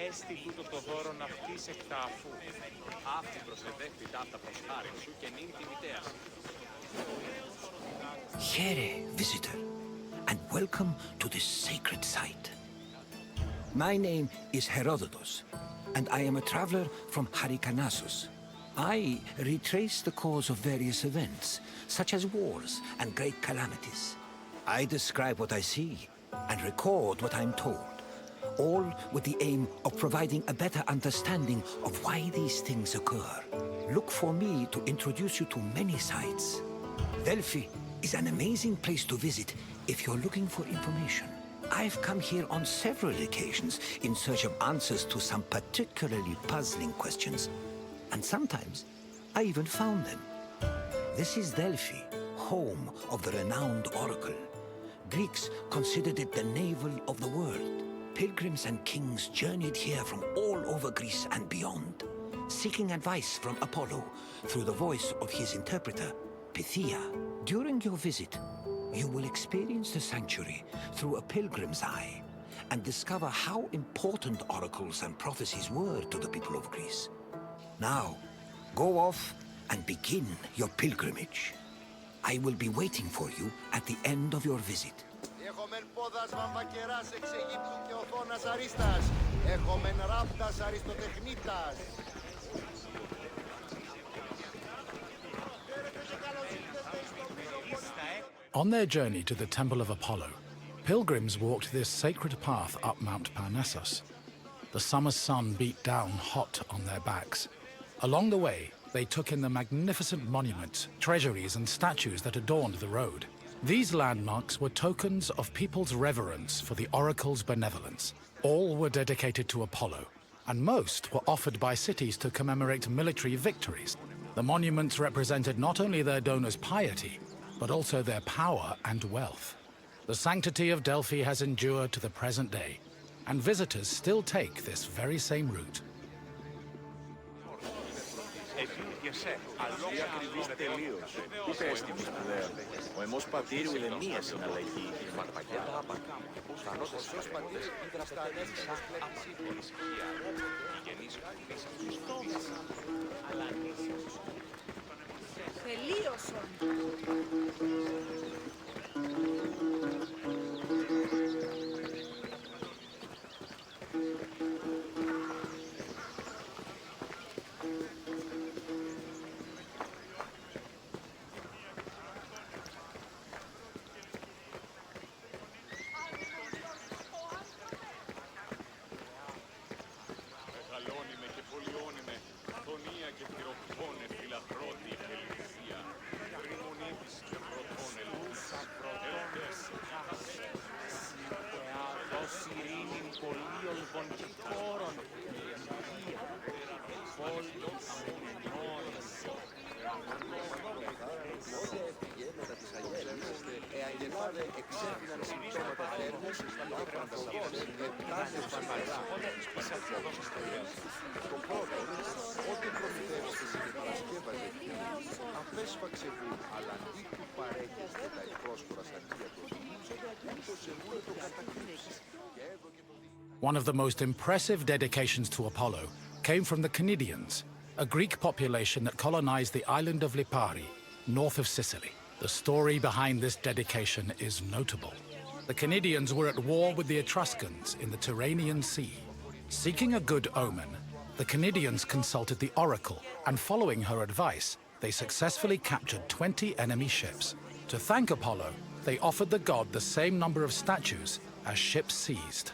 Έστι τούτο το δώρο ναυτής εκ τα αφού. Αυτή προσεδέχθη ταύτα προς χάριν σου και νυν τη μητέρα σου. Here, visitor, and welcome to this sacred site. My name is Herodotus, and I am a traveler from Halikarnassus. I retrace the cause of various events, such as wars and great calamities. I describe what I see and record what I'm told, all with the aim of providing a better understanding of why these things occur. Look for me to introduce you to many sites. Delphi is an amazing place to visit if you're looking for information. I've come here on several occasions in search of answers to some particularly puzzling questions, and sometimes I even found them. This is Delphi, home of the renowned Oracle. Greeks considered it the navel of the world. Pilgrims and kings journeyed here from all over Greece and beyond, seeking advice from Apollo through the voice of his interpreter, Pythia. During your visit, you will experience the sanctuary through a pilgrim's eye and discover how important oracles and prophecies were to the people of Greece. Now, go off and begin your pilgrimage. I will be waiting for you at the end of your visit. Έχομεν πόδας βαμβακεράς εξ Αιγύπτου και οθόνας αρίστας. Έχομεν ράπτας αριστοτεχνίτας. On their journey to the Temple of Apollo, pilgrims walked this sacred path up Mount Parnassus. The summer sun beat down hot on their backs. Along the way, they took in the magnificent monuments, treasuries, and statues that adorned the road. These landmarks were tokens of people's reverence for the oracle's benevolence. All were dedicated to Apollo, and most were offered by cities to commemorate military victories. The monuments represented not only their donors' piety, but also their power and wealth. The sanctity of Delphi has endured to the present day, and visitors still take this very same route. Η ακριβής τελείωσε. Τι πες τι μου σπουδαίο. Ο εμός πατήρου είναι μία συναλλαγή. Οσός πατήρ υδραστάνες ασπλέτης τελείωσον. One of the most impressive dedications to Apollo came from the Knidians, a Greek population that colonized the island of Lipari, north of Sicily. The story behind this dedication is notable. The Knidians were at war with the Etruscans in the Tyrrhenian Sea. Seeking a good omen, the Knidians consulted the oracle, and following her advice, they successfully captured 20 enemy ships. To thank Apollo, they offered the god the same number of statues as ships seized.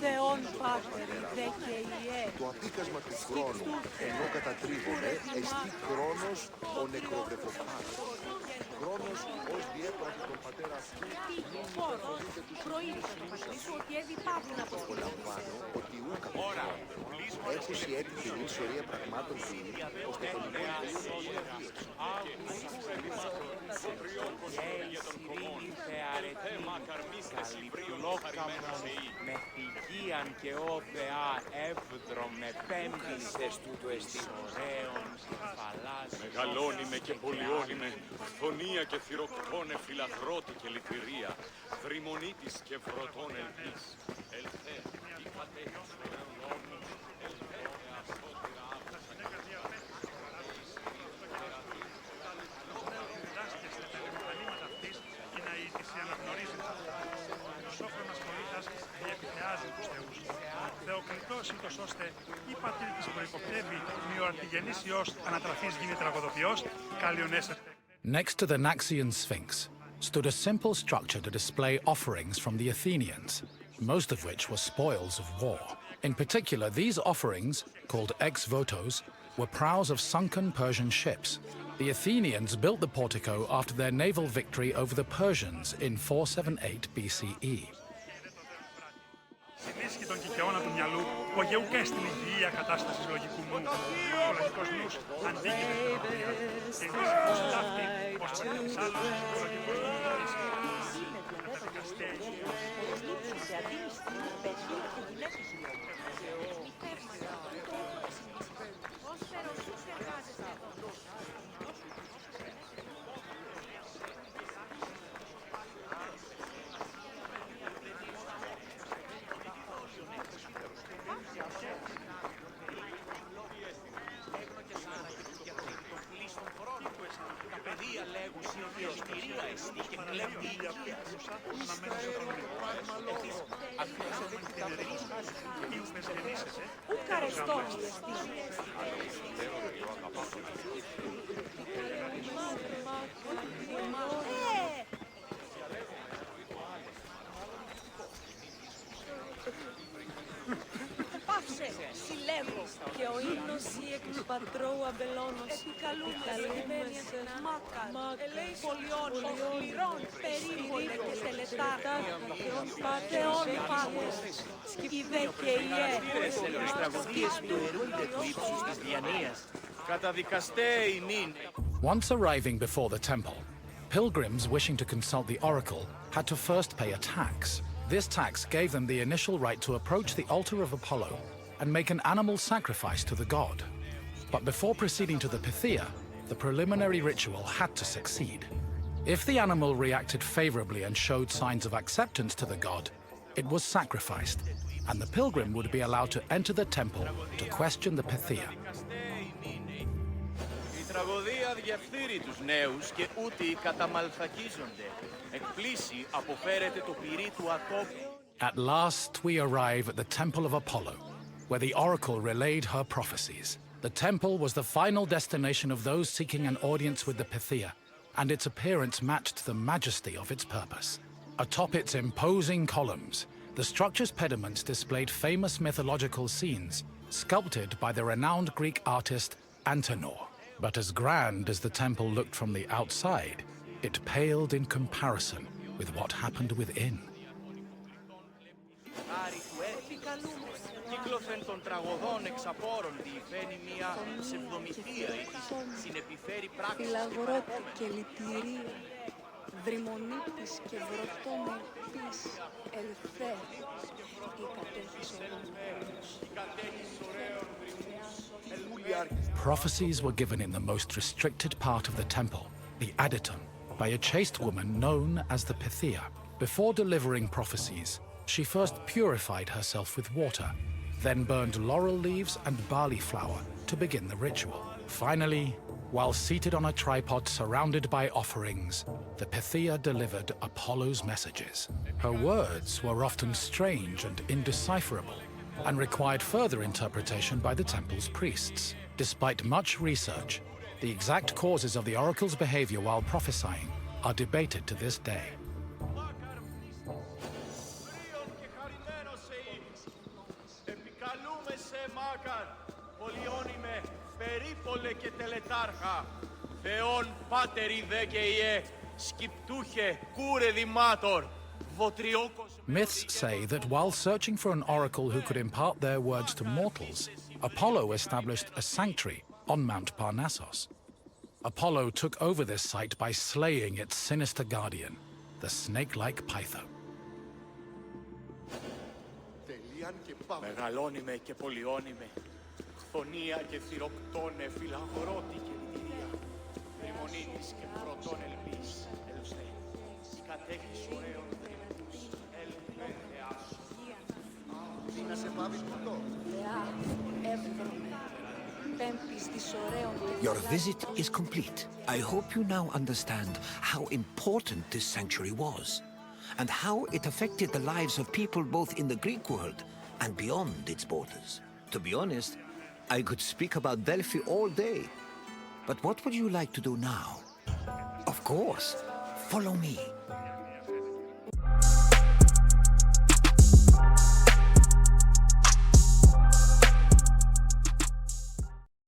Θεόν Πάτερ, δε και Ιε. Το απίκασμα του χρόνου, ενώ κατατρίβομαι, εστί χρόνος ο νεκροβρεφοφάρος. Χρόνος ως διέπραξε τον πατέρα αυτού, Φόρος, προείπησε το πατρί σου ότι έδι παύλου να απολαμβάνω ότι ούκα του χρόνου. Έχεις η έτοιμη σωρία πραγμάτων του ίδιου, ώστε το λοιπόν με φυγίαν και όπεα εύδρομε πέμπτης τούτο εστί ωραίων κεφαλάς. Μεγαλώνει με και πολιώνει με, φθονία και θυροκτώνε φιλαθρώτη και λυτηρία. δρυμονίτης και φρωτών ελπίς. Ελθέ, η κατέχεις ωραίων λόγους, ελθέ, ασώτηρα άκουσα και Θεοκλητός ούτως ώστε η πατήρ της προϋποπτεύει μειοαρτιγενής ιός ανατραφής γίνει τραγωδοποιός, καλιονέστερ. Next to the Naxian Sphinx stood a simple structure to display offerings from the Athenians, most of which were spoils of war. In particular, these offerings, called ex-votos, were prows of sunken Persian ships. The Athenians built the portico after their naval victory over the Persians in 478 BCE. Συνίσχυ των κικαιώνα του μυαλού, που αγεούκα στην υγιεία κατάσταση λογικού μου. Ο λογικός νους αντίκειται την οποία. Και γνώση πως ταύτη, πως πρέπει της άλλης ψυχολογικού νους. Πάψε, συλλέγω και ο ύμνος ή εκ του πατρώου αμπελώνος επικαλούμεσαι μάκαν, πολιών, οχληρών, περίγωνε και τελετάρκα, Θεόν Πάτες, σκηδέ και ιέ. Τις τραγωδίες του ερούνται του ύψους της διανοίας. Καταδικαστέ ημίν. Once arriving before the temple, pilgrims wishing to consult the oracle had to first pay a tax. This tax gave them the initial right to approach the altar of Apollo and make an animal sacrifice to the god. But before proceeding to the Pythia, the preliminary ritual had to succeed. If the animal reacted favorably and showed signs of acceptance to the god, it was sacrificed, and the pilgrim would be allowed to enter the temple to question the Pythia. Η τραγωδία διαφθείρει τους νέους και ούτοι καταμαλθακίζονται. Εκπλήσει αποφέρεται το πυρί του ατόπου. At last we arrive at the temple of Apollo, where the oracle relayed her prophecies. The temple was the final destination of those seeking an audience with the Pythia, and its appearance matched the majesty of its purpose. Atop its imposing columns, the structure's pediments displayed famous mythological scenes, sculpted by the renowned Greek artist Antenor. But as grand as the temple looked from the outside, it paled in comparison with what happened within. Κύκλωθεν των τραγωδών εξαπόρων διηφαίνει μια ψευδομυθία ή της συνεπιφέρει πράξεις. Φιλαγρώτη και λυτηρία, δρυμονίτης και βρωτών ελπίς, ελθέ, η κατέχεις ωραίων. Prophecies were given in the most restricted part of the temple, the adytum, by a chaste woman known as the Pythia. Before delivering prophecies, she first purified herself with water, then burned laurel leaves and barley flour to begin the ritual. Finally, while seated on a tripod surrounded by offerings, the Pythia delivered Apollo's messages. Her words were often strange and indecipherable, and required further interpretation by the temple's priests. Despite much research, the exact causes of the oracle's behavior while prophesying are debated to this day. Θεόν πάτερ δε και ιέ, σκυπτούχε κούρε δημάτορ, βοτριόκος. Myths say that while searching for an oracle who could impart their words to mortals, Apollo established a sanctuary on Mount Parnassus. Apollo took over this site by slaying its sinister guardian, the snake-like Pytho. Μεγαλώνει και πολιώνει με, χθονία και θυροκτώνε, φιλαγρώτη και λυτηρία, δρυμονίτης και φρωτών ελπίς, ελθέ, η κατέχεις ωραίων δρύμους. Your visit is complete. I hope you now understand how important this sanctuary was, and how it affected the lives of people both in the Greek world and beyond its borders. To be honest, I could speak about Delphi all day. But what would you like to do now? Of course, follow me.